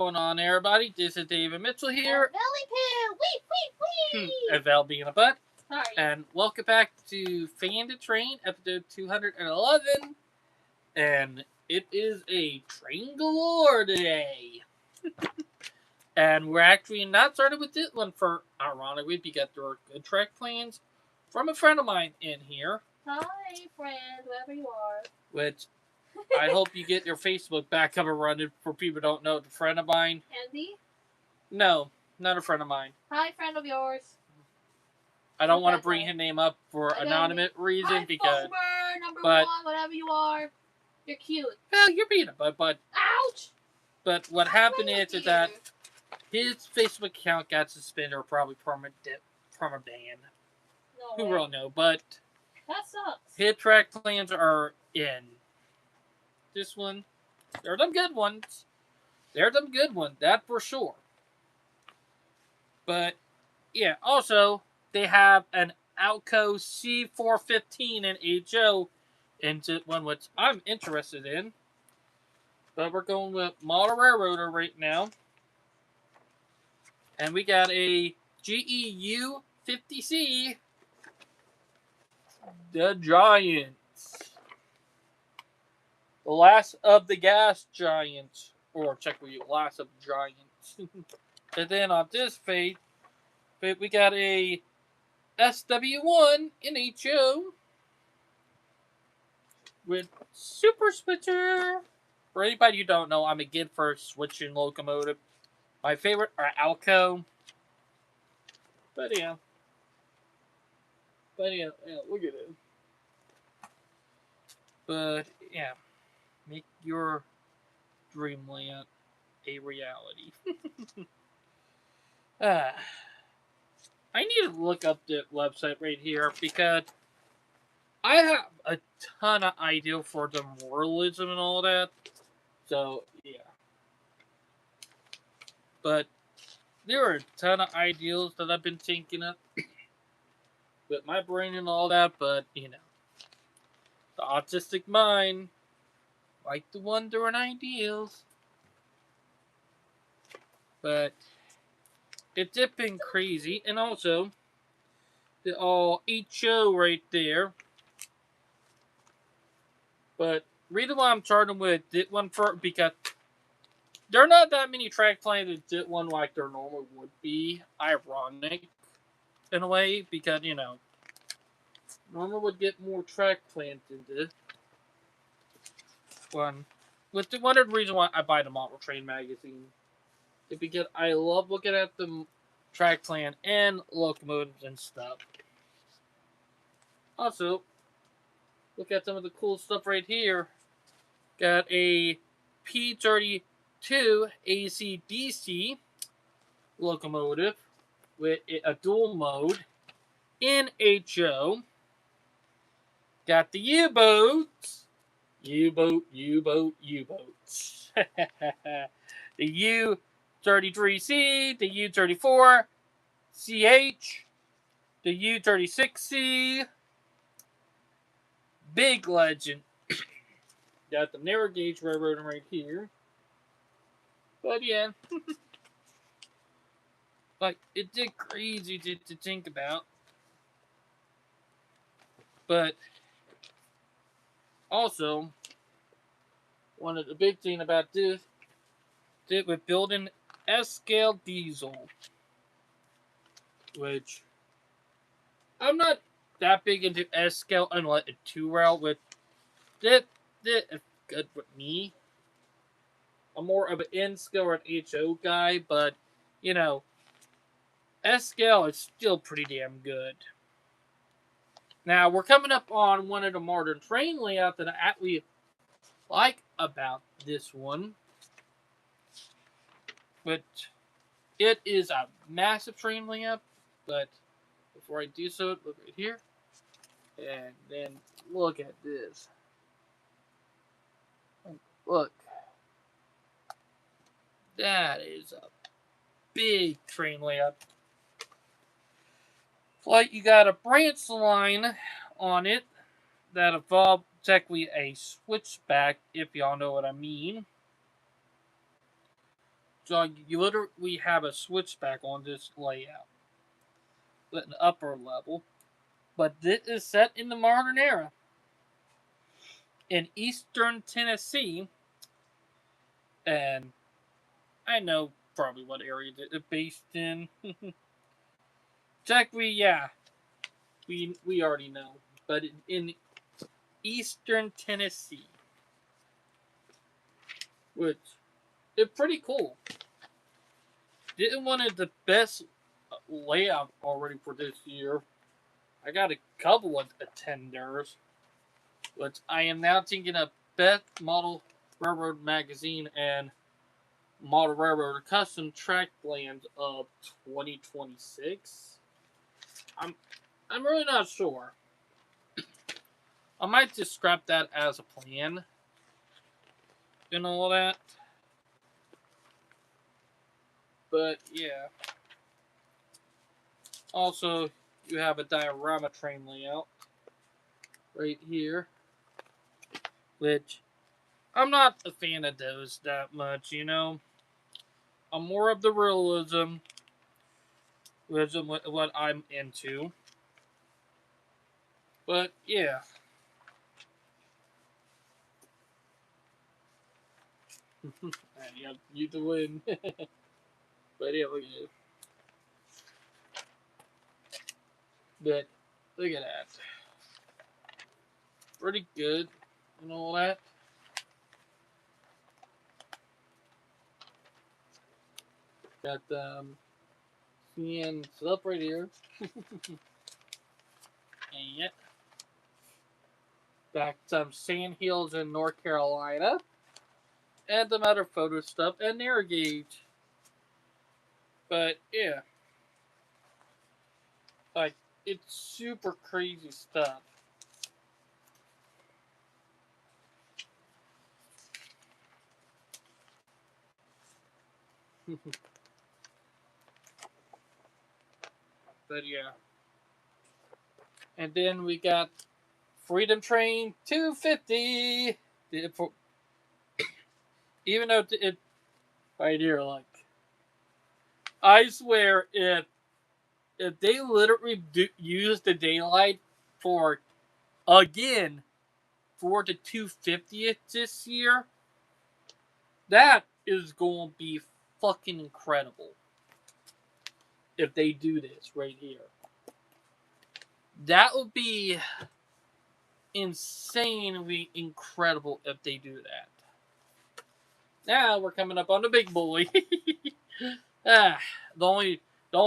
Going on, everybody? This is David Mitchell here. Billy Pooh! Wee, wee, wee! And Val being a butt. Sorry. And welcome back to Fan to Train, episode 211. And it is a train galore today. And we're actually not started with this one for, ironically, because there are good track plans from a friend of mine in here. Hi, friend, whoever you are. Which I hope you get your Facebook back up and running for people who don't know. The friend of mine. Andy? No, not a friend of mine. Hi, friend of yours. I don't want to bring his name up for anonymous reason Hi, because. number one, whatever you are. You're cute. Well, you're being a butt, but. Ouch! But what happened is that his Facebook account got suspended or probably permanent ban. No Who way. will know? But That sucks. his track plans are in. This one, they're them good ones. They're them good ones, that for sure. But yeah, also they have an Alco C415 and HO into one which I'm interested in. But we're going with Model Railroader right now. And we got a GEU 50C. The Giants. The last of the gas giants. Or technically, last of the giants. And then on this fate, we got a SW1 in HO with Super Switcher. For anybody who don't know, I'm a kid for switching locomotive. My favorite are Alco. But yeah, look at it. But yeah, make your dreamland a reality. I need to look up the website right here because I have a ton of ideas for the moralism and all that. So, yeah. But there are a ton of ideals that I've been thinking of with my brain and all that, but, you know, the autistic mind like to wonder in ideals. But it's been crazy, and also the all HO right there. But reason why I'm starting with this one first because there are not that many track plans that did one like there normally would be. Ironic in a way because you know normal would get more track plans in this one. With one of the reasons why I buy the Model Train magazine is because I love looking at the track plan and locomotives and stuff. Also, look at some of the cool stuff right here. Got a P32 AC/DC locomotive with a dual mode in HO. Got the U-boats. U-boats. The U-33C, the U-34CH, the U-36C. Big legend. Got the narrow gauge railroad right here. But yeah. Like, it did crazy to think about. But also, one of the big thing about this is with building S-scale diesel. Which, I'm not that big into S-scale unless a 2-rail with that is good with me. I'm more of an N-scale or an HO guy, but, you know, S-scale is still pretty damn good. Now, we're coming up on one of the modern train layouts that I actually like about this one. But it is a massive train layout. But before I do so, look right here. And then look at this. Look. That is a big train layout. Like you got a branch line on it that involved technically a switchback, if y'all know what I mean. So you literally have a switchback on this layout. At an upper level. But this is set in the modern era. In eastern Tennessee. And I know probably what area it's based in. Technically, yeah. We already know. But in eastern Tennessee. Which is pretty cool. Didn't one of the best layout already for this year. I got a couple of attenders, which I am now thinking of Best Model Railroad Magazine and Model Railroad Custom Track Plans of 2026. I'm really not sure. I might just scrap that as a plan and all that. But yeah. Also, you have a diorama train layout right here, which I'm not a fan of those that much, you know. I'm more of the realism with what I'm into. But yeah. Yeah, you to win. But yeah, look at it. But look at that. Pretty good and all that. Got seeing stuff right here. And yeah. Got some sand hills in North Carolina. And some other photo stuff and narrow gauge. But yeah. Like, it's super crazy stuff. But yeah. And then we got Freedom Train 250. Even though it right here, like, I swear, if they literally use the daylight for again for the 250th this year, that is going to be fucking incredible. If they do this right here, that would be insanely incredible if they do that. Now we're coming up on the big boy. The only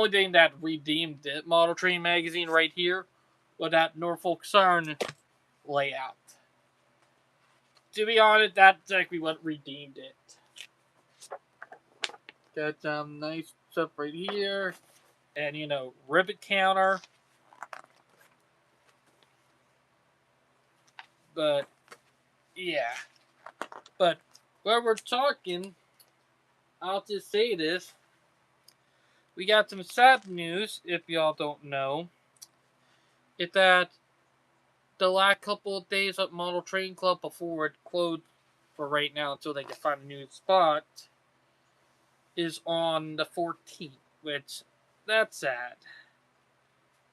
thing that redeemed it, Model Train Magazine right here, was that Norfolk Southern layout. To be honest, that's exactly what redeemed it. Got some nice stuff right here. And, you know, rivet counter. But, yeah. But, while we're talking, I'll just say this. We got some sad news, if y'all don't know. It's that the last couple of days at Model Train Club before it closed for right now until they can find a new spot is on the 14th, which, that's sad.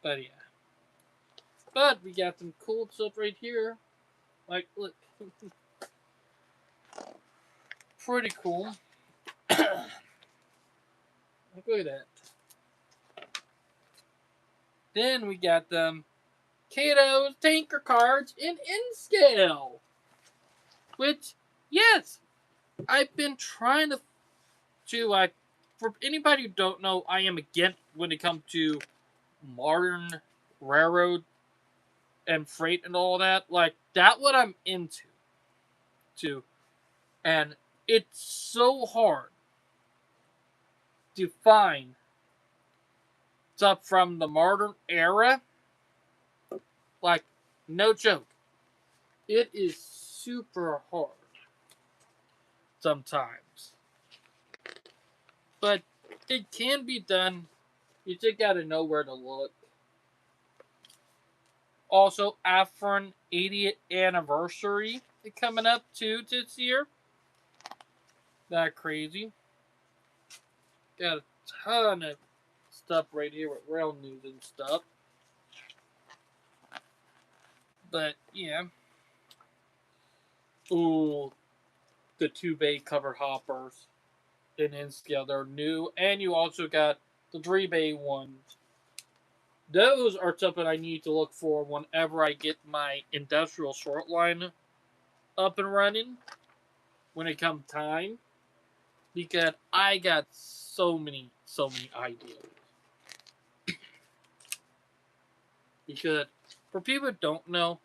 But yeah. But we got some cool stuff right here. Like, look. Pretty cool. Look at that. Then we got them Kato's tanker cards in N-scale. Which, yes, I've been trying to for anybody who don't know, I am against when it comes to modern railroad and freight and all that. Like, that's what I'm into. And it's so hard to find stuff from the modern era. Like, no joke. It is super hard sometimes. But it can be done. You just gotta know where to look. Also, after an 80th anniversary coming up too this year. That crazy. got a ton of stuff right here with rail news and stuff. But yeah. Ooh, the 2-bay covered hoppers in N-Scale. They're new. And you also got the 3-bay ones. Those are something I need to look for whenever I get my industrial short line up and running when it comes time. Because I got so many ideas. Because for people who don't know,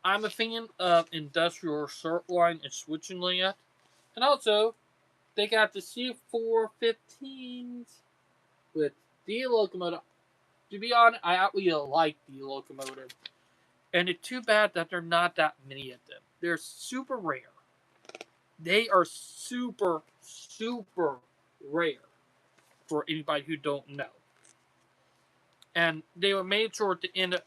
I'm a fan of industrial short line and switching layout. And also, they got the C415s with the locomotive. To be honest, I actually like the locomotive. And it's too bad that there are not that many of them. They're super rare. They are super rare for anybody who don't know. And they were made sure to end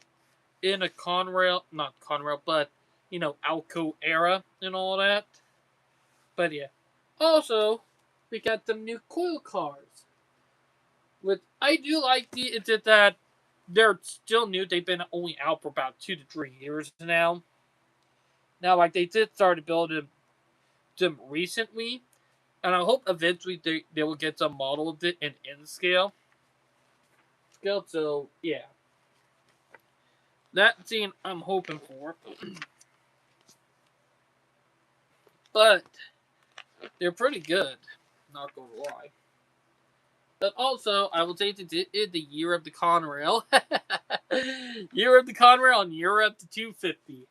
in a Conrail, not Conrail, but Alco era and all that. But yeah. Also, we got some new coil cars. Which I do like that they're still new. They've been only out for about 2 to 3 years now. Now, like, they did start to build them recently. And I hope eventually they will get some model of it in N-Scale. So, yeah. That scene I'm hoping for. But they're pretty good. Not gonna lie. But also, I will say that it is the year of the Conrail. Year of the Conrail and year of the 250.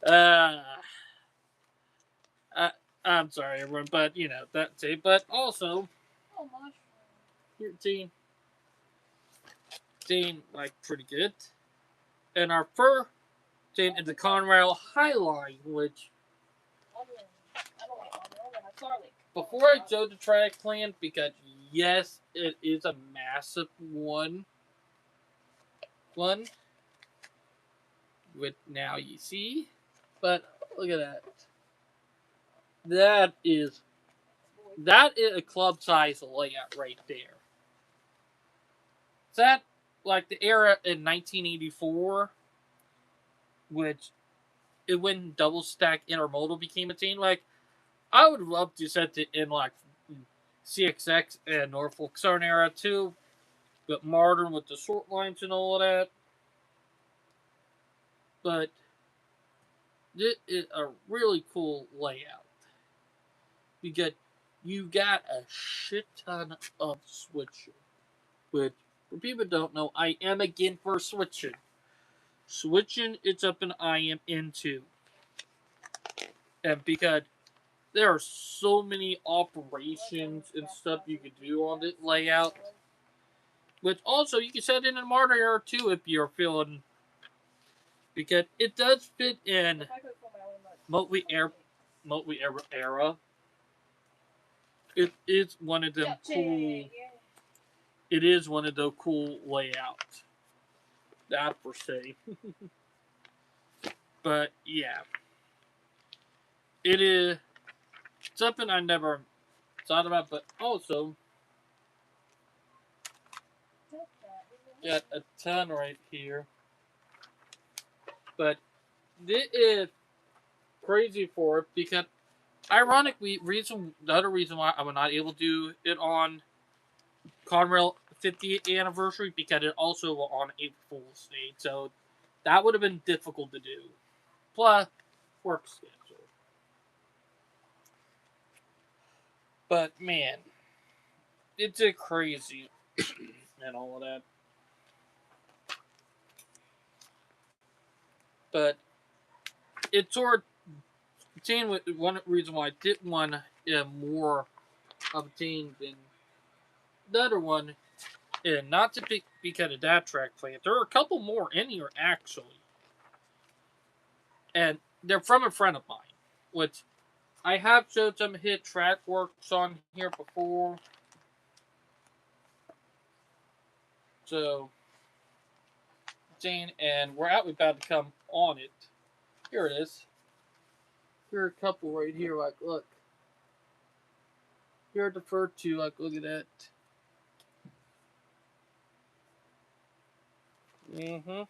uh, I'm sorry, everyone, but that's it. But also, your team, like, pretty good. And our first team is the Conrail Highline, which before I showed the track plan, because yes, it is a massive one. With now you see, but look at that. That is a club size layout right there. Is that like the era in 1984, which it when double stack intermodal became a thing? Like, I would love to set it in like CXX and Norfolk Southern era too, but modern with the short lines and all of that. But it is a really cool layout. You got a shit ton of switching. Which, for people who don't know, I am again for switching. Switching, it's up and I am into. And because there are so many operations and stuff you can do on this layout. Which also, you can set in a modern era too if you're feeling. Because it does fit in Motley era. It is one of them cool. It is one of the cool layouts. That per se. But yeah. It is something I never thought about, but also got a ton right here. But this is crazy for it because, ironically, the other reason why I'm not able to do it on Conrail 50th anniversary because it also was on a full stage, so that would have been difficult to do. Plus, work schedule. But man, it's a crazy and all of that. But it's sort of team with one reason why I didn't want more of a team than the other one, and not to be because of that track plan. There are a couple more in here actually, and they're from a friend of mine, which I have showed some hit track works on here before. So, Jane, and we're about to come on it. Here it is. Here are a couple right here. Like, look. here defer to. Like, look at that. Mm-hmm.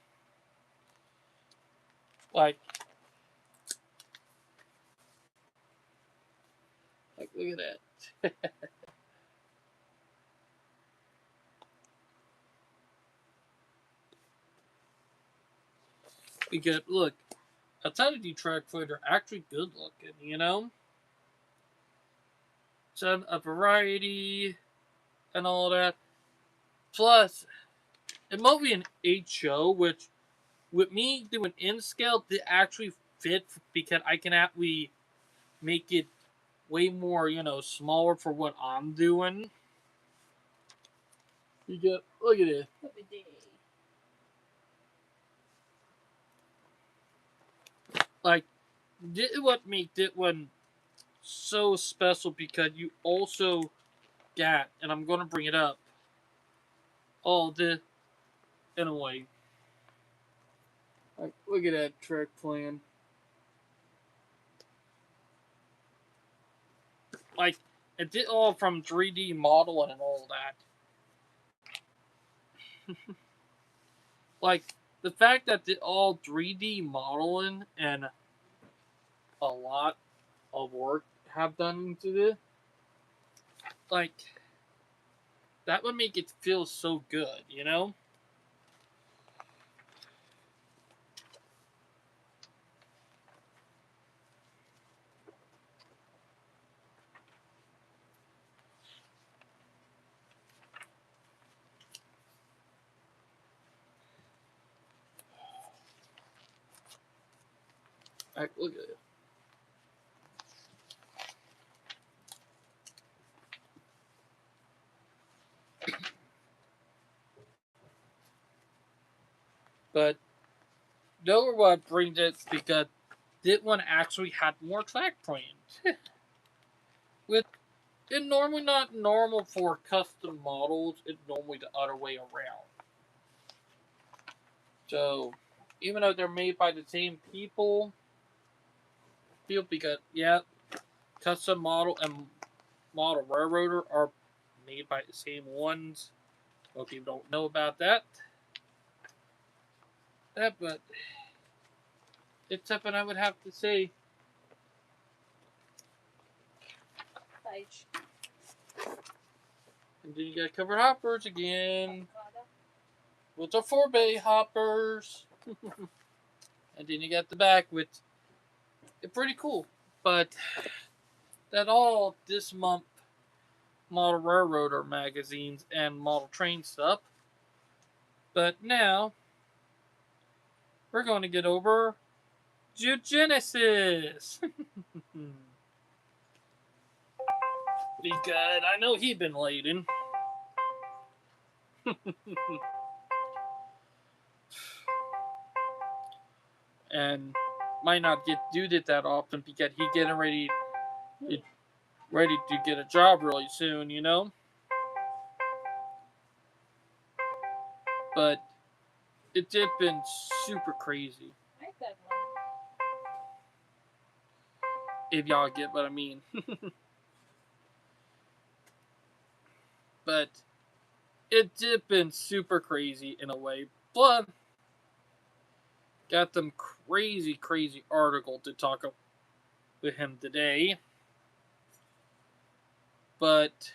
Like, look at that. Because look, a ton of detract footage are actually good looking. You know, some a variety and all that. Plus, it might be an HO, which with me doing in scale, it actually fit because I can actually make it way more, smaller for what I'm doing. You get look at it. Like, this is what makes it one so special because you also got, and I'm gonna bring it up, all the in a way. Like, look at that track plan. Like, it did all from 3D modeling and all that. Like, the fact that it all 3D modeling and a lot of work have done into this, like, that would make it feel so good, you know? Like, look at it. But know what brings it because this one actually had more track plans. With it normally not normal for custom models, it's normally the other way around. So even though they're made by the same people, because yeah, custom model and model railroader are made by the same ones. Most people don't know about that. But it's something I would have to say. And then you got covered hoppers again. With the 4-bay hoppers. And then you got the back with it's pretty cool. But that all this month model railroader magazines and model train stuff. But now we're going to get over Genesis. Because I know he's been waiting. And might not get do that often because he's getting ready to get a job really soon, you know? But it's just been super crazy. If y'all get what I mean. But it's just been super crazy in a way. But got them crazy article to talk with him today. But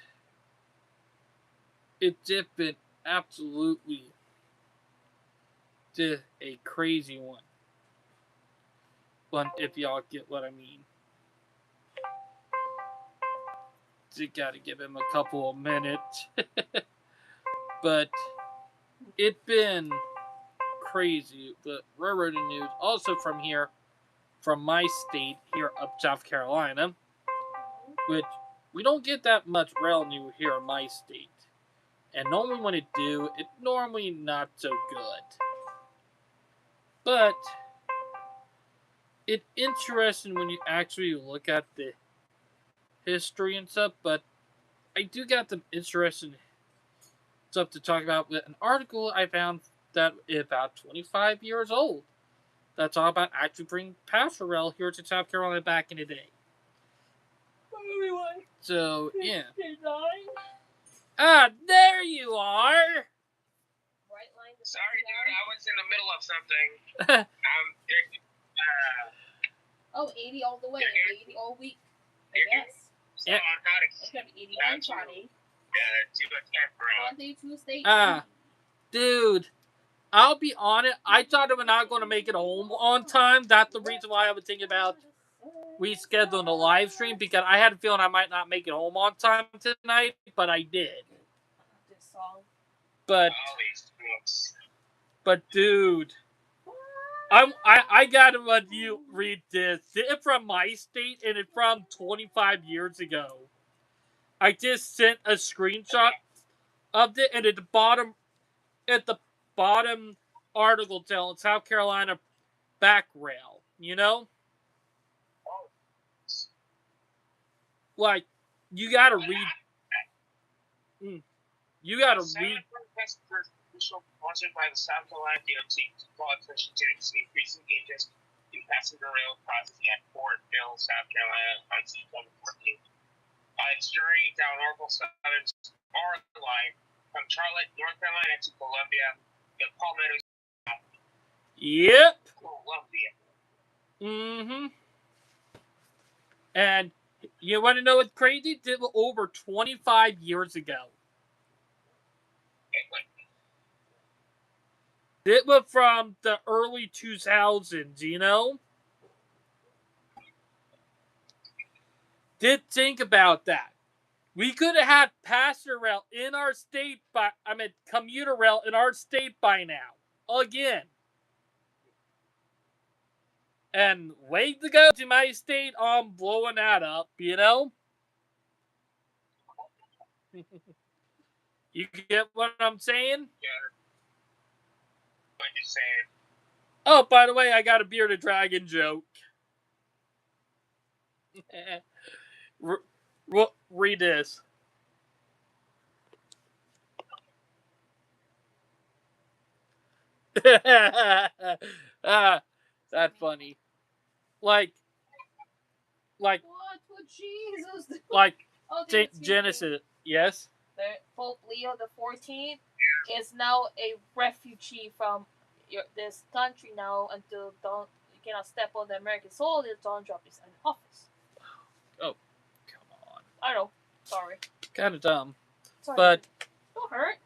it's just been absolutely just a crazy one. But if y'all get what I mean. You gotta give him a couple of minutes. But it's been crazy. But railroading news also from here, from my state here up South Carolina, which we don't get that much rail news here in my state. And normally when it do, it's normally not so good. But it's interesting when you actually look at the history and stuff, but I do got some interesting stuff to talk about with an article I found that is about 25 years old. That's all about actually bringing passenger rail here to South Carolina back in the day. So, yeah. Ah, there you are! Sorry, dude, I was in the middle of something. Oh, 80 all the way. 80 all week. I guess. So I'm not It's going to be 81 Friday. do a test run. Monday, Tuesday. Dude. I'll be honest, I thought I'm not going to make it home on time. That's the reason why I was thinking about rescheduling the live stream, because I had a feeling I might not make it home on time tonight, but I did. This song. But dude, I gotta let you read this. It's from my state, and it's from 25 years ago. I just sent a screenshot of it, and at the bottom article telling South Carolina back rail, you know? Like, you gotta read. You gotta read. Sponsored by the South Carolina DOT to call attention to its increasing interest in passenger rail processing at Fort Mill, South Carolina on September 14th. It's journey down Norfolk Southern line from Charlotte, North Carolina to Columbia, the Palmetto. Yep. Columbia. Mm-hmm. And you want to know what's crazy? It was over 25 years ago. It was from the early 2000s, you know? Did think about that. We could have had passenger rail in our state commuter rail in our state by now. Again. And way to go to my state on blowing that up, you know? You get what I'm saying? Yeah. What you saying? Oh, by the way, I got a bearded dragon joke. Read this. That's funny. Like, what would Jesus do? Like, Genesis, yes? Pope Leo the 14th is now a refugee from this country now until you cannot step on the American soil until Donald Trump is in office. Oh, come on. I know. Sorry. Kind of dumb. Sorry. But don't hurt.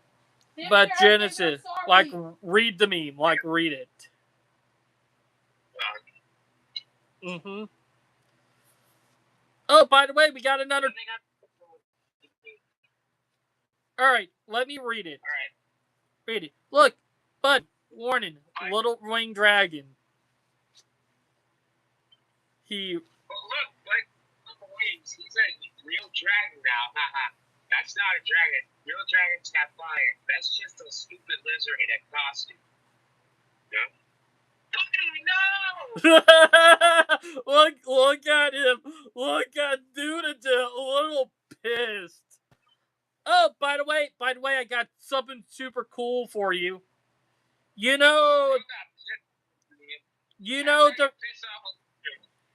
But Genesis, like, read the meme. Like, read it. Mm-hmm. Oh, by the way, we got another. All right, let me read it. All right. Read it. Look, Bud, warning, little winged dragon. He. Look, wings. He's a real dragon now. That's not a dragon. Real dragons have fire. That's just a stupid lizard in a costume. Yeah. No! look at him. Look at dude, a little pissed. Oh, by the way, I got something super cool for you. You know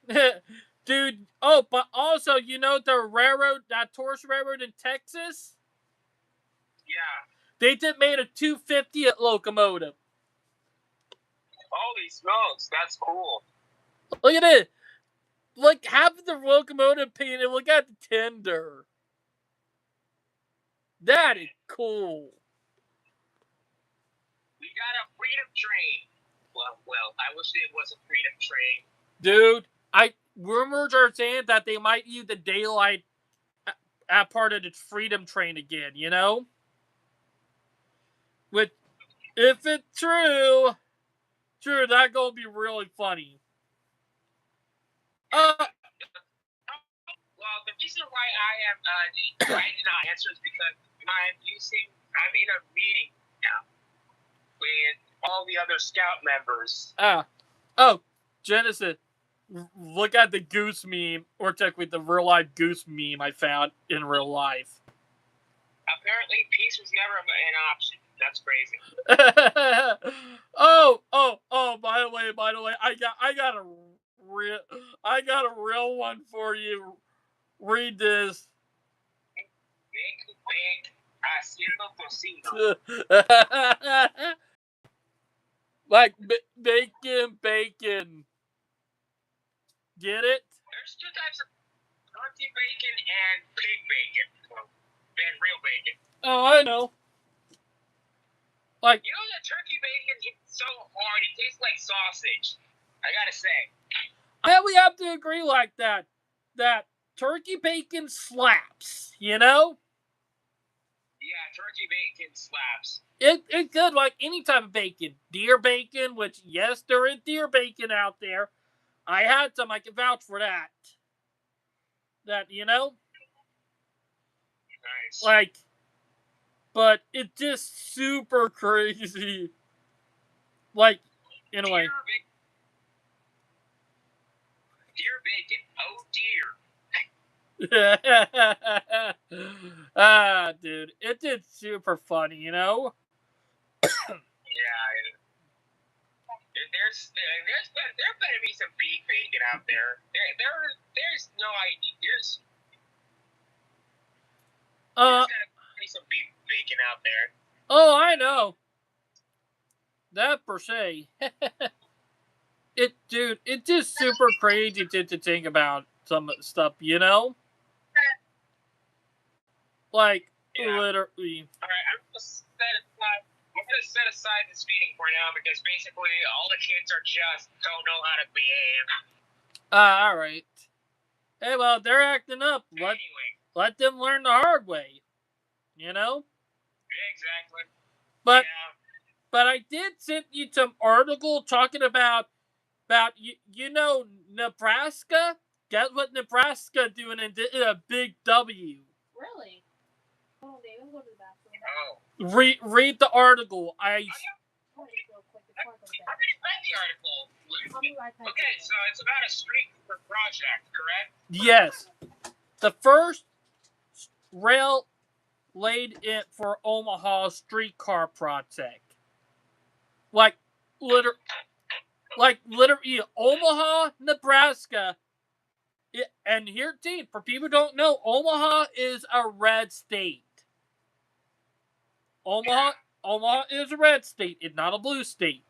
the dude. Oh, but also, you know the railroad, that Torch Railroad in Texas. Yeah. They just made a 250 locomotive. Holy smokes, that's cool. Look at it. Look, half of the locomotive painted. Look at the tender. That is cool. We got a freedom train. Well, I wish it was a freedom train. Dude, rumors are saying that they might use the daylight at part of the freedom train again, you know? Which, if it's true, that's gonna be really funny. Well, the reason why I am writing not answer is because I'm in a meeting now with all the other scout members. Oh, Genesis, look at the goose meme, or technically the real life goose meme I found in real life. Apparently, peace was never an option. That's crazy. oh! By the way, I got a real one for you. Read this. Big, haciendo tocino. Like bacon. Get it? There's two types of turkey bacon and pig bacon. And real bacon. Oh, I know. Like, you know that turkey bacon is so hard, it tastes like sausage. I gotta say. We have to agree like that. That turkey bacon slaps, you know? Yeah, turkey bacon slaps. It's good like any type of bacon. Deer bacon, which, yes, there is deer bacon out there. I had some, I can vouch for that. That, you know? Nice. Like, but it's just super crazy. Like, in a way. Deer bacon. Oh, dear. Dude, it's just super funny, you know? Yeah. There better be some beef bacon out there. There's no idea. There's gotta be some beef bacon out there. Oh, I know. That per se. Dude, it's just super crazy to think about some stuff, you know? Like, literally. Alright, I'm gonna set aside this meeting for now because basically all the kids are just don't know how to behave. Alright. Hey, well, they're acting up. Let them learn the hard way. You know? Yeah, exactly. But I did send you some article talking about you know, Nebraska? Guess what Nebraska doing and did a big W. Really? Oh, they don't go to the bathroom. Read the article. I already read the article. Okay, so it's about a street project, correct? Yes. The first rail laid in for Omaha streetcar project. Like literally Omaha, Nebraska. And here, team, for people who don't know, Omaha is a red state. Omaha is a red state. It's not a blue state.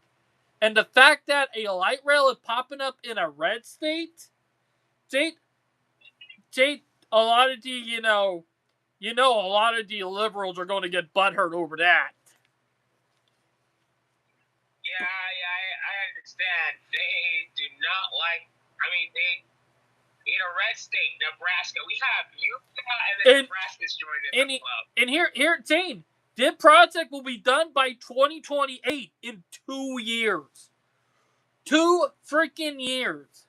And the fact that a light rail is popping up in a red state, a lot of the, a lot of the liberals are going to get butthurt over that. Yeah, I understand. They do not like, in a red state, Nebraska, we have Utah and then Nebraska's joined the club. And here, Zane, this project will be done by 2028 in 2 years. 2 freaking years.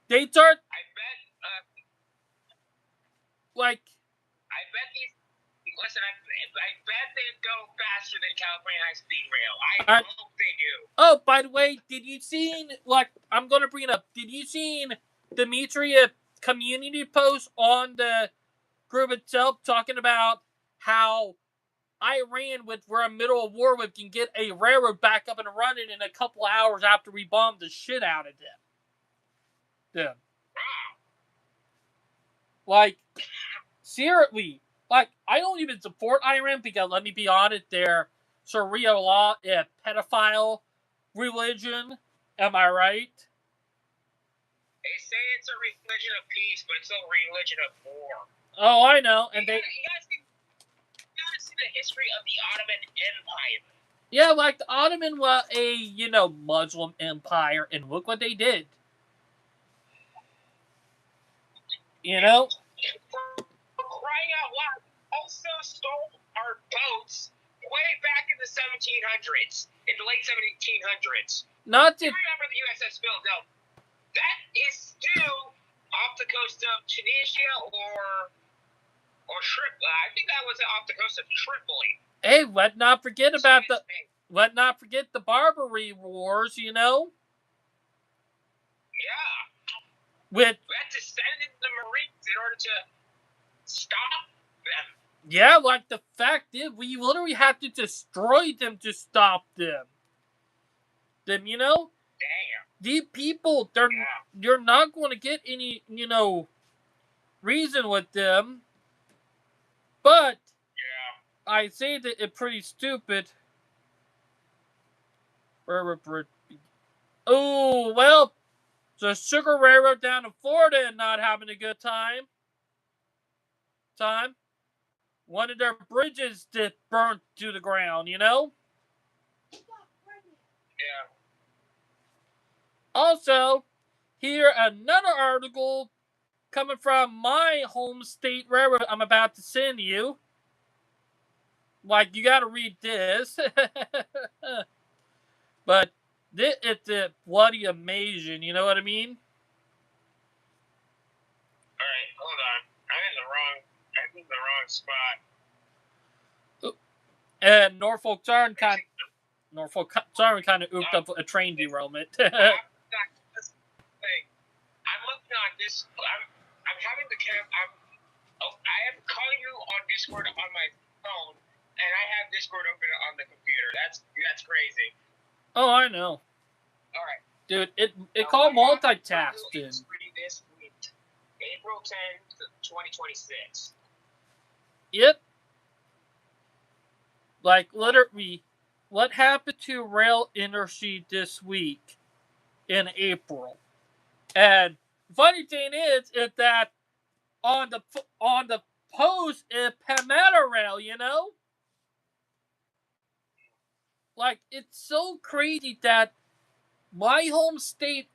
They start. I bet they go faster than California High Speed Rail. I hope they do. Oh, by the way, did you see? I'm gonna bring it up. Did you see Demetria community post on the group itself talking about how Iran, which we're in the middle of war with, can get a railroad back up and running in a couple hours after we bombed the shit out of them? Like, seriously, I don't even support Iran because, let me be honest, their Sharia law is a pedophile religion. Am I right? They say it's a religion of peace, but it's a religion of war. Oh, I know. And you gotta see the history of the Ottoman Empire. Yeah, like the Ottoman was a, Muslim empire, and look what they did. You know? For crying out loud, also stole our boats way back in the 1700s, in the late 1700s. Not to... You remember the USS Philadelphia? That is still off the coast of Tunisia or Tripoli. I think that was off the coast of Tripoli. Hey, let's not forget the Barbary Wars, Yeah. We had to send in the Marines in order to stop them. Yeah, like the fact is, we literally have to destroy them to stop them. Damn. These people, you're not going to get any, reason with them, but Yeah. I say that it's pretty stupid. Oh, well, the Sugar Railroad down in Florida is not having a good time. One of their bridges just burnt to the ground, you know? Yeah. Also, here another article coming from my home state railroad I'm about to send you. Like, you gotta read this. But this is bloody amazing, you know what I mean? Alright, hold on. I'm in the wrong spot. And Norfolk Southern kind of oofed up a train derailment. I'm looking on this. I'm having the I am calling you on Discord on my phone, and I have Discord open on the computer. That's crazy. Oh, I know. All right, dude. It called multitasking. This week, April 10th, 2026. Yep. Like, literally, what happened to rail industry this week in April? And funny thing is that on the post is Palmetto Rail, you know? Like, it's so crazy that my home state,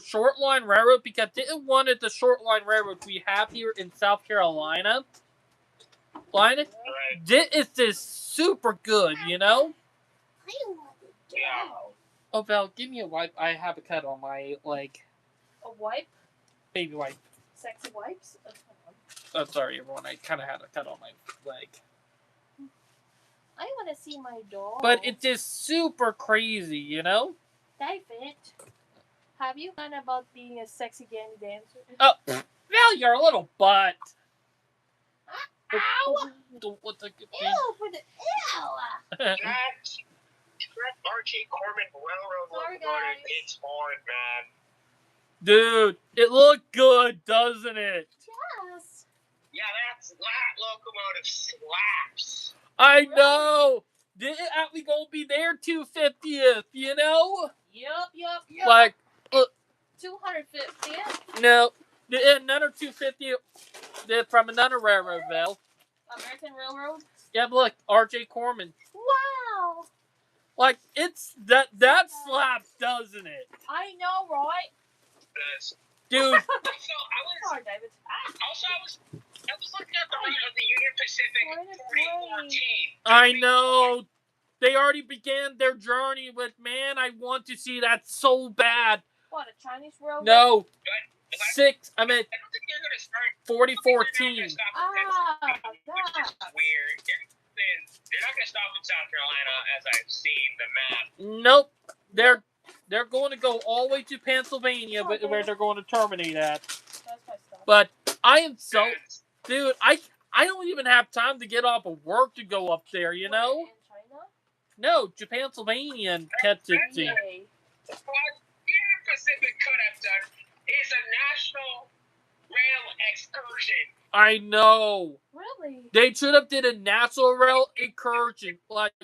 short line railroad, because they wanted the short line railroad we have here in South Carolina. Right. This is just super good, you know? Yeah. Oh, Val, give me a wipe. I have a cut on my leg. A wipe? Baby wipe. Sexy wipes? Oh, sorry, everyone. I kind of had a cut on my leg. I want to see my dog. But it's just super crazy, you know? David, have you heard about being a sexy candy dancer? Oh, Val, you're a little butt. Ow! What the? Ew, for the ew! That Archie Corman Railroad Sorry, locomotive, guys. it's hard, man. Dude, it looked good, doesn't it? Yes. Yeah, that locomotive slaps. I know. This is actually gonna be their 250th, you know? Yup. Like, 250th? no, another 250 from another railroad, Val. American Railroad? Yeah, look, R.J. Corman. Wow. Like, it's that slaps, doesn't it? I know, right? Dude. So I was David. looking at the route of the Union Pacific 4014. I know. They already began their journey with, man, I want to see that so bad. What, a Chinese railroad? No. I don't think they're going to start 4014. Which is weird. They're not going to stop in South Carolina, as I've seen the map. Nope. They're going to go all the way to Pennsylvania, where they're going to terminate at. But I am so... Dude, I don't even have time to get off of work to go up there, you know? In China? No, to Pennsylvania and catch it. What Union Pacific could have done is a national rail excursion. I know. Really? They should have did a national rail incursion. Like,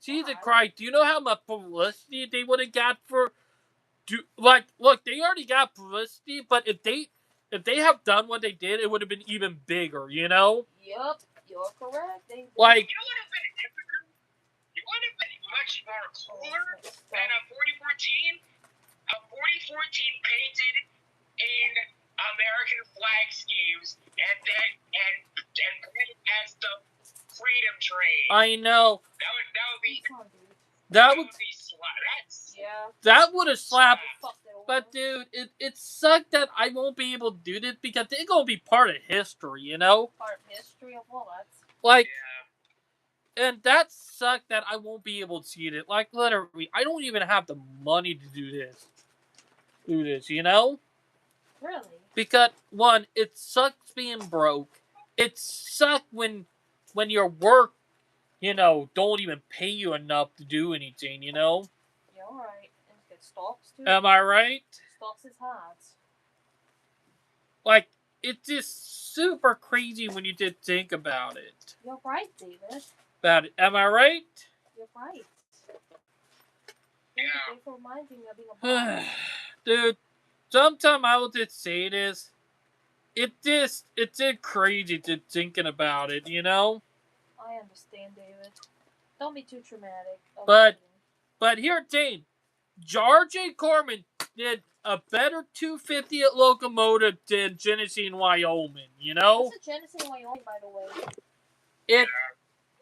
Jesus Christ, do you know how much publicity they would have got for... look, they already got publicity, but if they have done what they did, it would have been even bigger, you know? Yup, you're correct. Like... It would have been much more cooler than a 4014. A 4014 painted in American flag schemes and painted as the Freedom Train. I know. That would have slapped. But dude, it sucked that I won't be able to do this because it's gonna be part of history, you know? Part of history of what? Like, and that sucked that I won't be able to see it. Like, literally, I don't even have the money to do this, you know? Really? Because one, it sucks being broke. It sucks when your work, don't even pay you enough to do anything, you know? You're right. And get stocks too. Am I right? Stocks is hard. Like, it's just super crazy when you did think about it. You're right, David. About it. Am I right? You're right. Yeah. Thank you for reminding me of being a boss. Dude, sometimes I will just say this. It's crazy to thinking about it, you know? I understand, David. Don't be too traumatic. But here, Dane, R.J. Corman did a better 250 locomotive than Genesee in Wyoming, you know? What's a Genesee, Wyoming, by the way?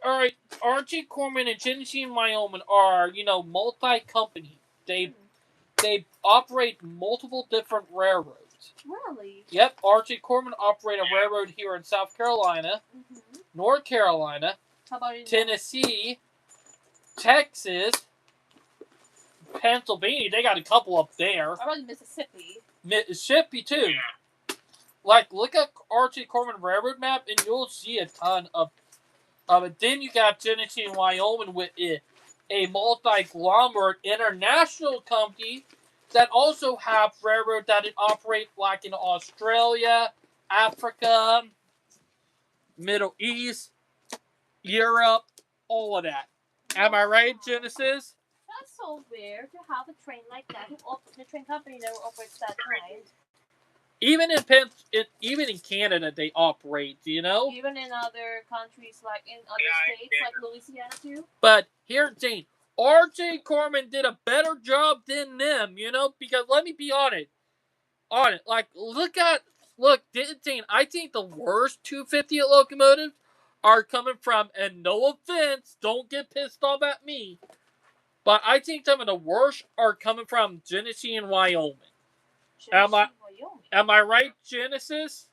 Alright, R.J. Corman and Genesee in Wyoming are, multi-company. They operate multiple different railroads. Really? Yep, R.J. Corman operate a railroad here in South Carolina, North Carolina, How about in Tennessee, Texas, Pennsylvania. They got a couple up there. How about in Mississippi? Mississippi too. Like, look at R.J. Corman railroad map, and you'll see a ton of it. Then you got Genesee and Wyoming with a multi-conglomerate international company that also have railroad that operate like in Australia, Africa, Middle East, Europe, all of that. Am I right, Genesis? That's so weird to have a train like that. The train company never operates that kind. Even in Canada, they operate. You know. Even in other countries, like in other states, like Louisiana too. But here, Jane, R.J. Corman did a better job than them. You know, because let me be honest. Like, look, Jane. I think the worst 250 locomotives are coming from, and no offense, don't get pissed off at me, but I think some of the worst are coming from Genesee and Wyoming. Am I right, Genesis?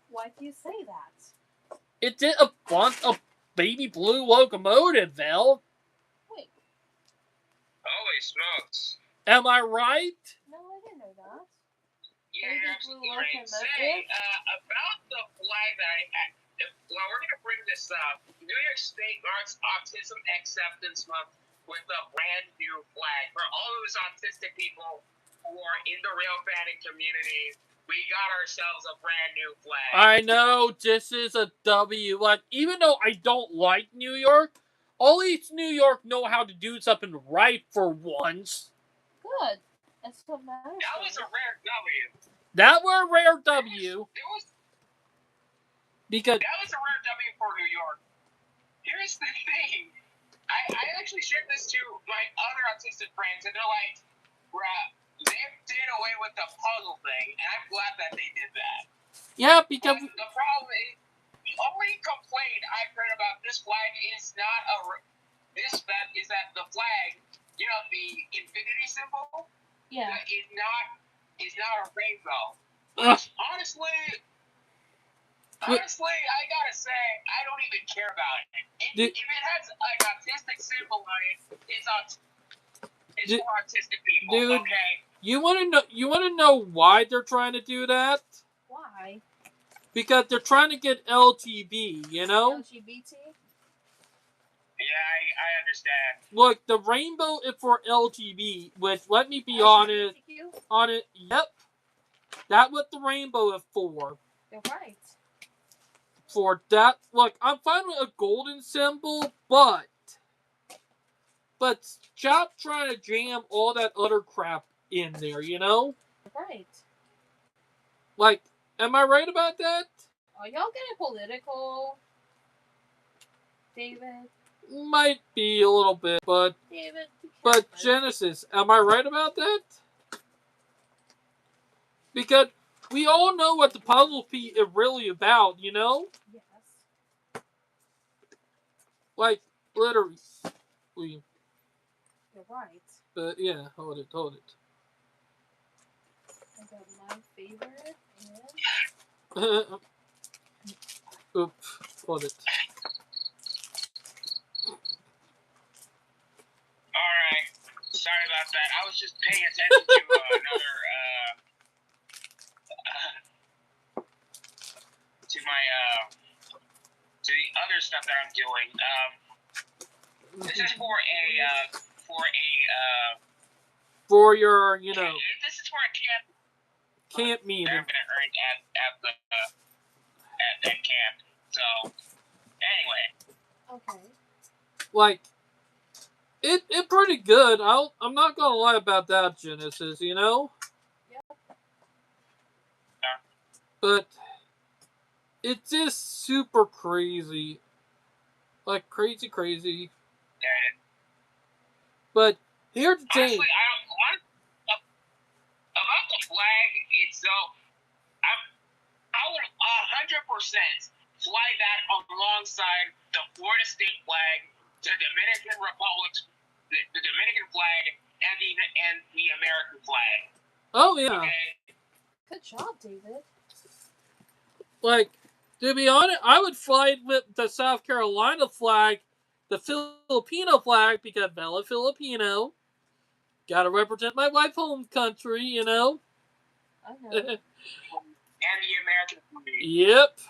Why do you say that? It did a bunch of baby blue locomotive, Val. Wait. Holy smokes. Am I right? No, I didn't know that. Yeah, you're absolutely right. Say, about the flag that well, we're going to bring this up. New York State marks Autism Acceptance Month with a brand new flag. For all those autistic people who are in the rail fanning community, we got ourselves a brand new flag. I know, this is a W. Like, even though I don't like New York, at least New York know how to do something right for once. Good. That's what matters. That was a rare W. That was a rare W. Because that was a rare W for New York. Here's the thing. I actually shared this to my other autistic friends, and they're like, bruh, they did away with the puzzle thing, and I'm glad that they did that. Yeah, because but the problem is, the only complaint I've heard about this flag is not is that the flag, you know, the infinity symbol, is not a rainbow. Honestly, I gotta say, I don't even care about it. If it has like autistic symbol on it, it's for autistic people. Dude, okay. You wanna know why they're trying to do that? Why? Because they're trying to get LTV, you know? LGBT? Yeah, I understand. Look, the rainbow is for LTV, which, let me be honest, yep. That's what the rainbow is for. You're right. For that, look, I'm fine with a golden symbol, but stop trying to jam all that other crap in there, you know? Right. Like, am I right about that? Are y'all getting political, David? Might be a little bit, but David, but Genesis, am I right about that? Because we all know what the puzzle piece is really about, you know? Yes. Like, literally. You're right. But yeah, hold it. I got my favorite and... Oops, hold it. Alright. Sorry about that. I was just paying attention to another to the other stuff that I'm doing. This is for your, you know, this is for a camp meeting. They're gonna earn at the that camp. So anyway, Okay. Like, it pretty good. I'm not gonna lie about that, Genesis. You know. Yep. But it's just super crazy. Like, crazy. there it is. But here's the thing. Honestly, about the flag itself, I would 100% fly that alongside the Florida state flag, the Dominican Republic, the Dominican flag, and the American flag. Oh yeah. Okay. Good job, David. Like, to be honest, I would fly with the South Carolina flag, the Filipino flag, because Bella Filipino. Gotta represent my wife's home country, you know. I know. And the American flag. Yep.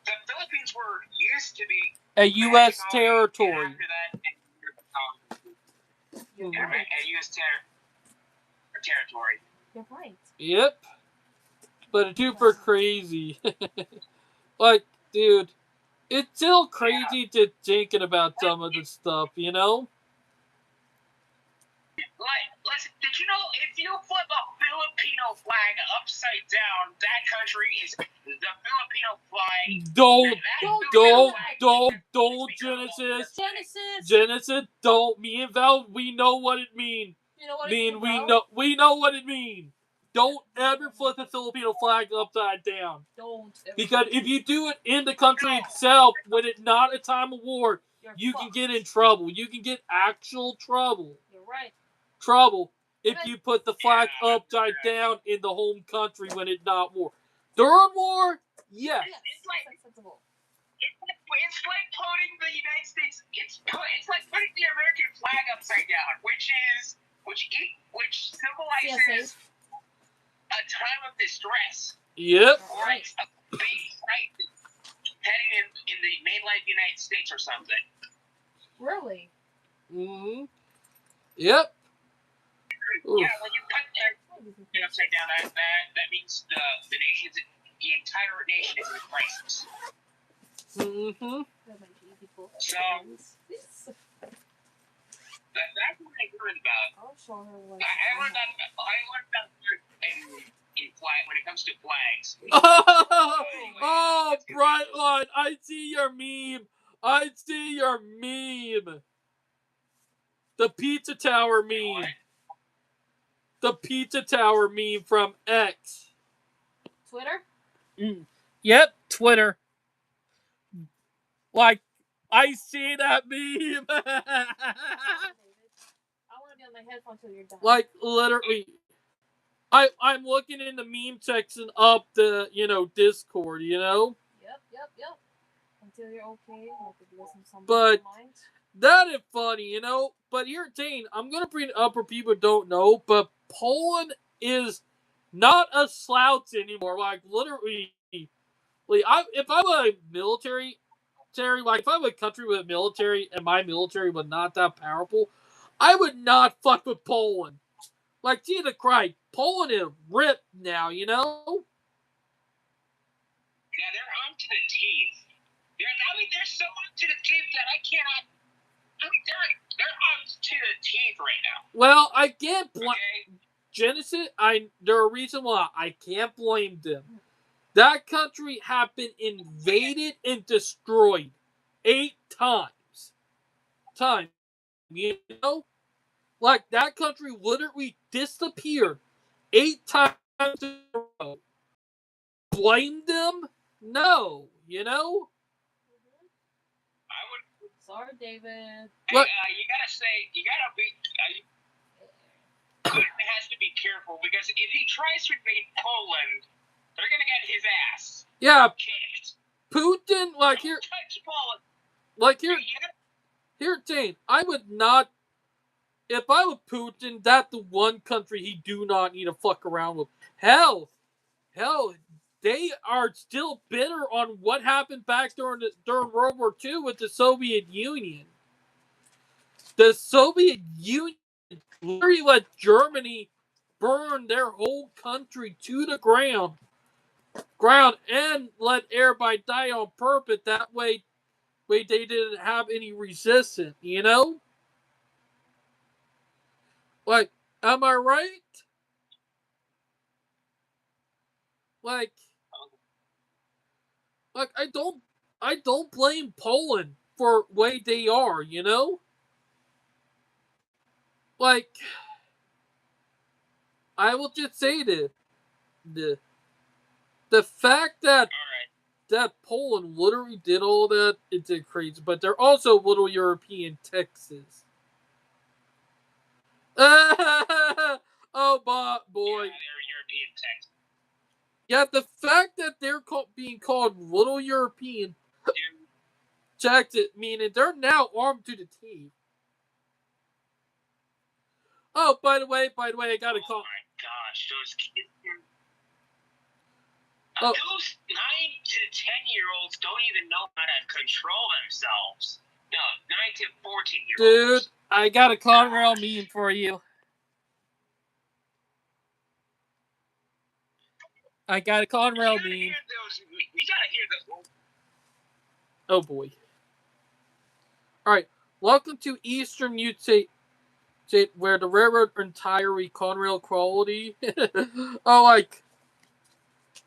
The Philippines were used to be a U.S. territory. And after that, You're a right. U.S. territory. You're right. Yep. But it's super crazy. Like, dude, it's still crazy to thinking about some of this stuff, you know? Like, listen, did you know if you flip a Filipino flag upside down, that country is the Filipino flag. Don't, Genesis, don't. Me and Val, we know what it means. You know what We know what it means. Don't ever flip the Filipino flag upside down. Don't. Because if you do it in the country itself, when it's not a time of war, you can get in trouble. You can get actual trouble. You're right. Trouble if you put the flag upside down in the home country when it's not war. During war, yes. It's like putting the United States. It's like putting the American flag upside down, which symbolizes a time of distress. Yep. Or a big crisis heading in the mainland United States or something. Really? Mm-hmm. Yep. Oof. Yeah, when you put it upside down, that means the entire nation is in crisis. Mm-hmm. So that's what I learned about. I learned about in flag when it comes to flags. Oh, Brightline, I see your meme. The Pizza Tower meme. What? The Pizza Tower meme from X. Twitter? Yep, Twitter. Like, I see that meme. I want to be on my headphones until you're done. Like, literally. I'm looking in the meme section of the, Discord, you know? Yep. Until you're okay, I'll listen to something. But that is funny, you know? But here, Dane, I'm going to bring it up for people who don't know, but Poland is not a slouch anymore. Like, literally, if I'm a military, like, if I'm a country with a military and my military was not that powerful, I would not fuck with Poland. Like, Jesus Christ, Poland is ripped now, you know? Yeah, they're armed to the teeth. They're so armed to the teeth that I cannot. They're armed to the teeth right now. Well, I can't blame Genesis. There's a reason why I can't blame them. That country have been invaded and destroyed 8 times. You know? Like, that country literally disappeared 8 times in a row. Blame them? No, you know? I would. Sorry, David. Hey, you gotta be. Putin has to be careful because if he tries to invade Poland, they're gonna get his ass. Yeah. Kicked. Putin, like, here. Touch Poland. Like, here, Dane, I would not. If I were Putin, that's the one country he do not need to fuck around with. Hell, they are still bitter on what happened back during World War II with the Soviet Union. The Soviet Union literally let Germany burn their whole country to the ground, and let everybody die on purpose. That way they didn't have any resistance, you know? Like, am I right? Like I don't blame Poland for the way they are, you know? Like, I will just say this. The fact that Poland literally did all that, it's crazy. But they're also little European Texas. Oh, boy. Yeah, they're European Texas. Yeah, the fact that they're being called little European Texas, meaning they're now armed to the teeth. Oh, by the way, I gotta call. Oh my gosh, those kids. Oh. Those 9 to 10-year-olds don't even know how to control themselves. No, 9 to 14-year-olds. Dude, I got a Conrail meme for you. I got a Conrail meme. We gotta hear those. Oh boy. Alright, welcome to Eastern Utah, where the railroad entirely Conrail quality. Oh,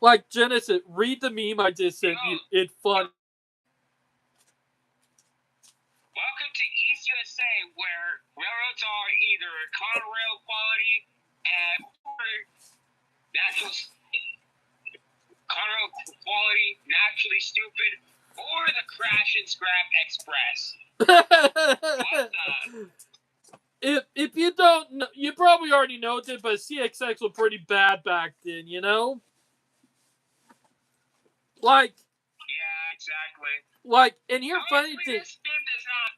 like Genesis, read the meme I just sent you. It's fun. Welcome to East USA, where railroads are either Conrail quality or natural Conrail quality, naturally stupid, or the Crash and Scrap Express. If you don't know, you probably already know it, but CXX was pretty bad back then, you know? Like, yeah, exactly. Like, and here, funny thing. This game does not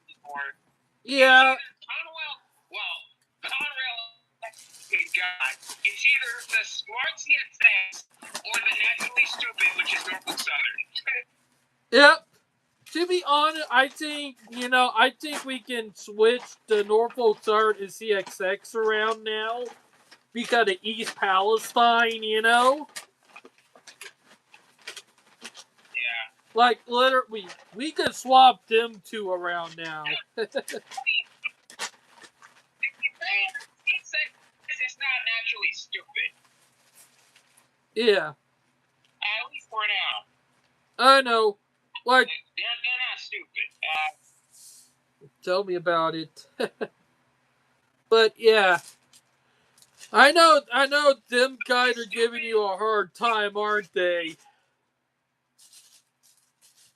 before. Yeah. Conrail, God, it's either the smart CXX or the naturally stupid, which is Norfolk Southern. Yep. To be honest, I think we can switch the Norfolk Southern and CXX around now because of East Palestine, you know? Yeah. Like, literally, we could swap them two around now. It's not naturally stupid. Yeah. At least for now. I know. Like, they're not stupid. Tell me about it. But yeah. I know them guys are giving you a hard time, aren't they?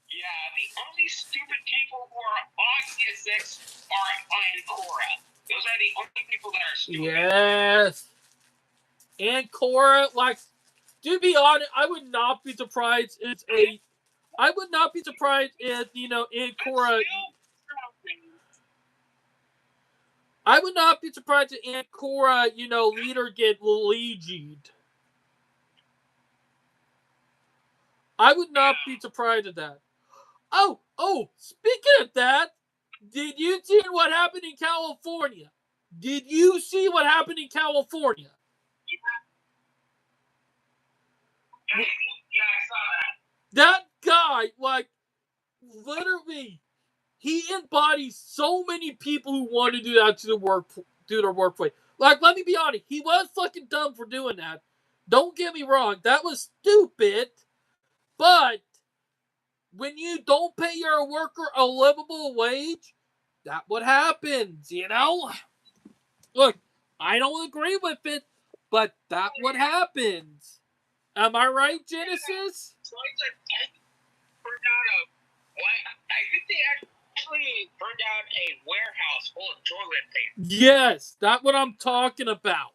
Yeah, the only stupid people who are on CSX are on Cora. Those are the only people that are stupid. Yes. And Cora, like, to be honest, I would not be surprised if in Cora. I would not be surprised if Aunt Cora, leader get legied. I would not be surprised at that. Oh, speaking of that, did you see what happened in California? Yeah, I saw that. That guy, like, literally, he embodies so many people who want to do that to their workplace. Like, let me be honest, he was fucking dumb for doing that. Don't get me wrong, that was stupid. But when you don't pay your worker a livable wage, that's what happens, you know? Look, I don't agree with it, but that's what happens. Am I right, Genesis? I think they actually burned down a warehouse full of toilet paper. Yes, that's what I'm talking about.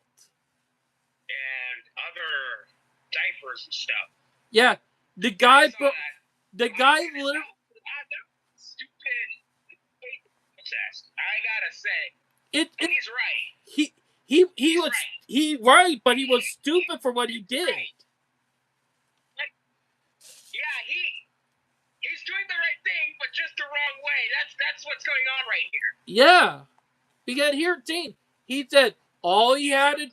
And other diapers and stuff. Yeah, the guy literally. Stupid. I gotta say, he's right. He's right, but he was stupid for what he did. Yeah, he's doing the right thing, but just the wrong way. That's what's going on right here. Yeah, because here, Dean, he said, All he had to,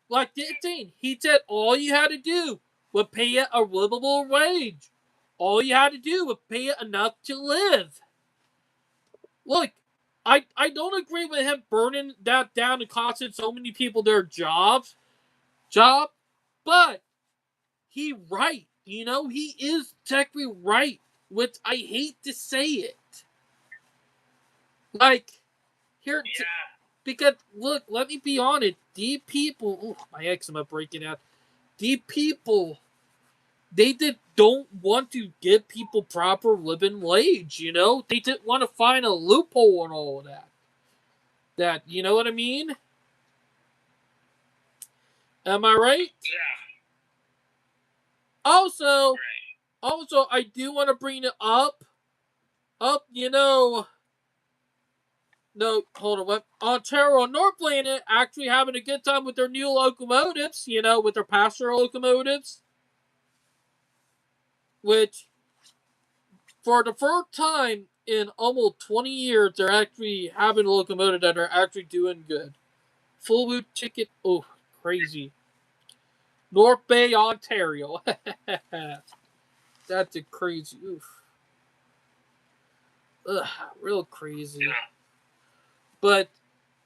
like the thing, he said all you had to do was pay it a livable wage. All you had to do was pay it enough to live. Look, I don't agree with him burning that down and costing so many people their job, but he right. You know, he is technically right, which I hate to say it. Like, here, Yeah. because, look, let me be honest. These people, my eczema breaking out. These people, they don't want to give people proper living wage, you know? They didn't want to find a loophole and all of that, you know what I mean? Am I right? Yeah. Also, Right. I do want to bring it up, you know. No, hold on. What? Ontario Northland actually having a good time with their new locomotives, you know, with their passenger locomotives. Which, for the first time in almost 20 years, they're actually having a locomotive that are actually doing good. Full route ticket, crazy. North Bay, Ontario. That's a crazy, ugh, real crazy. Yeah. But,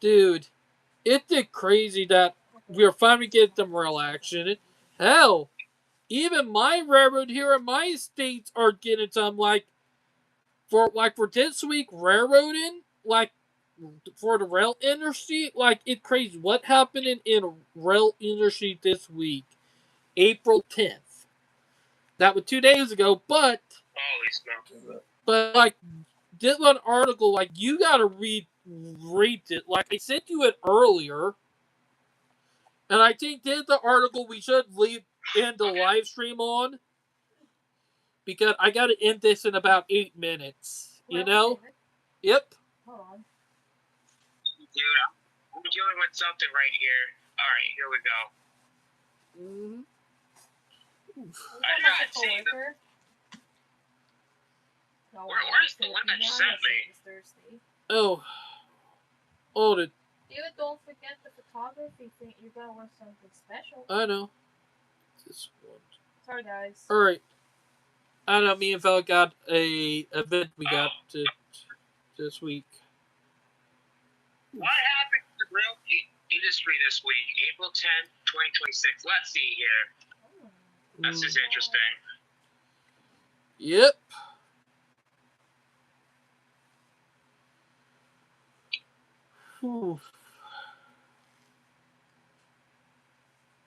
dude, it's crazy that we're finally getting some real action. Hell, even my railroad here in my states are getting some, for this week railroading, for the rail industry, it's crazy. What happened in rail industry this week? April 10th. That was 2 days ago, but Holy smokes. this one article, you gotta read it. Like I sent you it earlier, and I think this is the article we should leave in the live stream on, because I gotta end this in about 8 minutes. You know? Yep. Hold on. Dude, I'm dealing with something right here. Alright, here we go. Mm-hmm. I gotta see where's the one that you sent me? Oh, it. Dude, don't forget the photography thing. You're gonna wear something special. I know. This one. Sorry, guys. All right. I know. Me and Val got a event we got to this week. What happened to the rail industry this week? April 10th, 2026. Let's see here. This is interesting. Yep.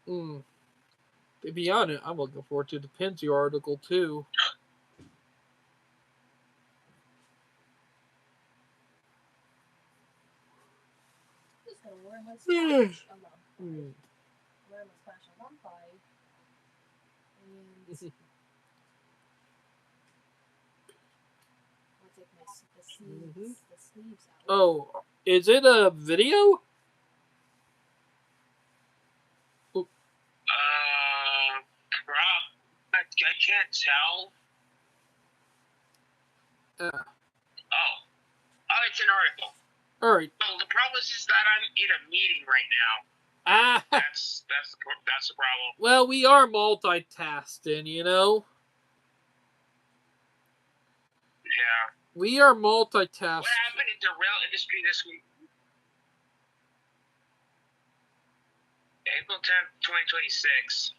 To be honest, I'm looking forward to the Penzi article too. Just gonna wear my Spanish alumni. Wear my Spanish alumni. And I'll take the sleeves out. Oh, is it a video? I can't tell. It's an article. All right. Well, the problem is that I'm in a meeting right now. That's the problem. Well, we are multitasking, you know. Yeah. We are multitasking. What happened in the rail industry this week? April 10th, 2026.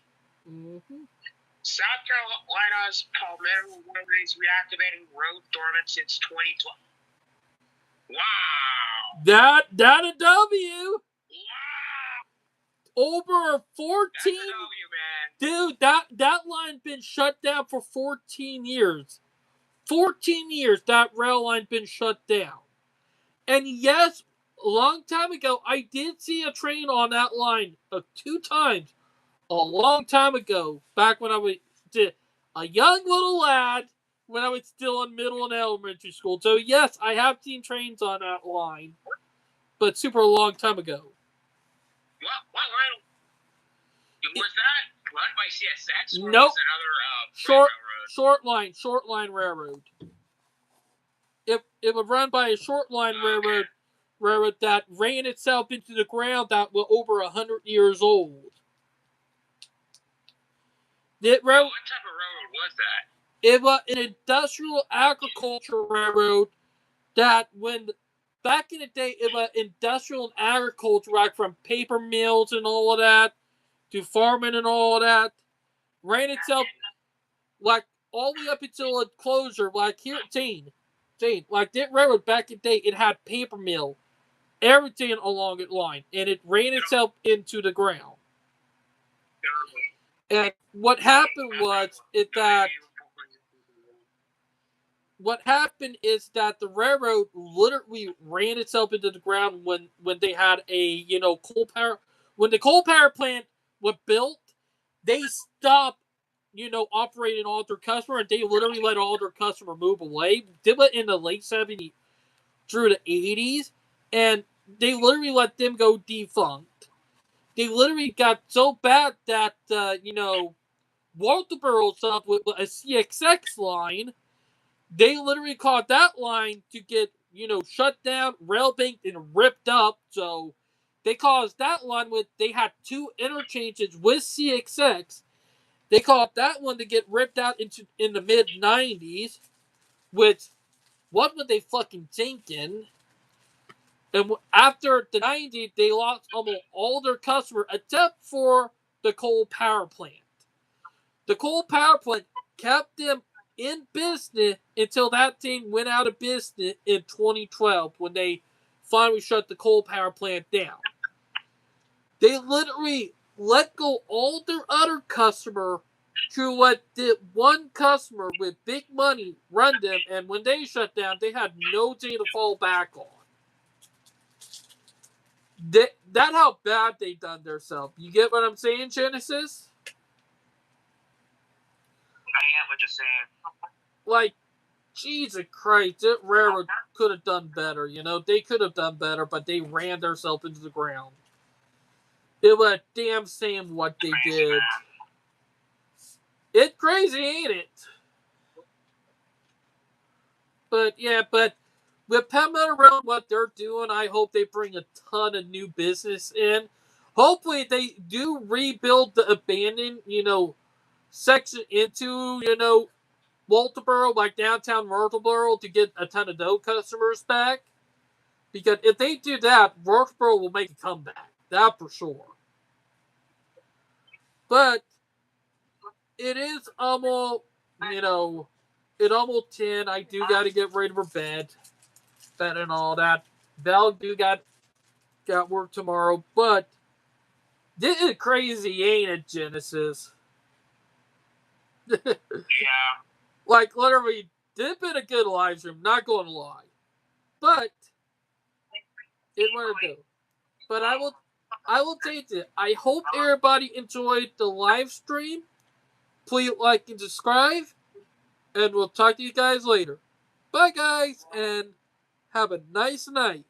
South Carolina's Palmetto Railway's reactivating road dormant since 2012. Wow. That a W. Wow. Over 14. That's a W, man. Dude, that line's been shut down for 14 years. 14 years that rail line's been shut down. And yes, a long time ago, I did see a train on that line 2 times. A long time ago, back when I was a young little lad, when I was still in middle and elementary school. So yes, I have seen trains on that line, but super long time ago. What line was that? Run by CSX? Or Nope. Was it another short line railroad. It would run by a short line railroad, railroad that ran itself into the ground that was over 100 years old. What type of railroad was that? It was an industrial agriculture railroad that back in the day, it was industrial and agriculture, like from paper mills and all of that to farming and all of that. Ran itself like all the way up until a closure, like here at Teen, like that railroad back in the day, it had paper mill, everything along its line, and it ran itself into the ground. And what happened is that the railroad literally ran itself into the ground when they had a coal power. When the coal power plant was built, they stopped operating all their customer, and they literally let all their customer move away. Did it in the late 70s through the 80s, and they literally let them go defunct. They literally got so bad that Walterboro stuff with a CXX line. They literally caught that line to get shut down, rail banked, and ripped up. So they caused that line they had two interchanges with CXX. They caused that one to get ripped out in the mid 90s. Which what were they fucking thinking? And after the 90s, they lost almost all their customers except for the coal power plant. The coal power plant kept them in business until that thing went out of business in 2012 when they finally shut the coal power plant down. They literally let go all their other customer to let the one customer with big money run them, and when they shut down, they had no thing to fall back on. That's how bad they done themselves. You get what I'm saying, Genesis? I get what you're saying. Like, Jesus Christ, that railroad could have done better. They could have done better, but they ran themselves into the ground. It was a damn shame what they did. Man. It's crazy, ain't it? But with Pembina around what they're doing, I hope they bring a ton of new business in. Hopefully they do rebuild the abandoned, section into, Walterboro, like downtown Walterboro, to get a ton of those customers back. Because if they do that, Walterboro will make a comeback. That for sure. But it is almost, it's almost 10. I do got to get ready for bed and all that. Val do got work tomorrow, but this is crazy, ain't it, Genesis? Yeah. Like, literally, this been a good live stream, not going to lie. But it what to do. But I will take it. I hope everybody enjoyed the live stream. Please like and subscribe, and we'll talk to you guys later. Bye, guys, and have a nice night.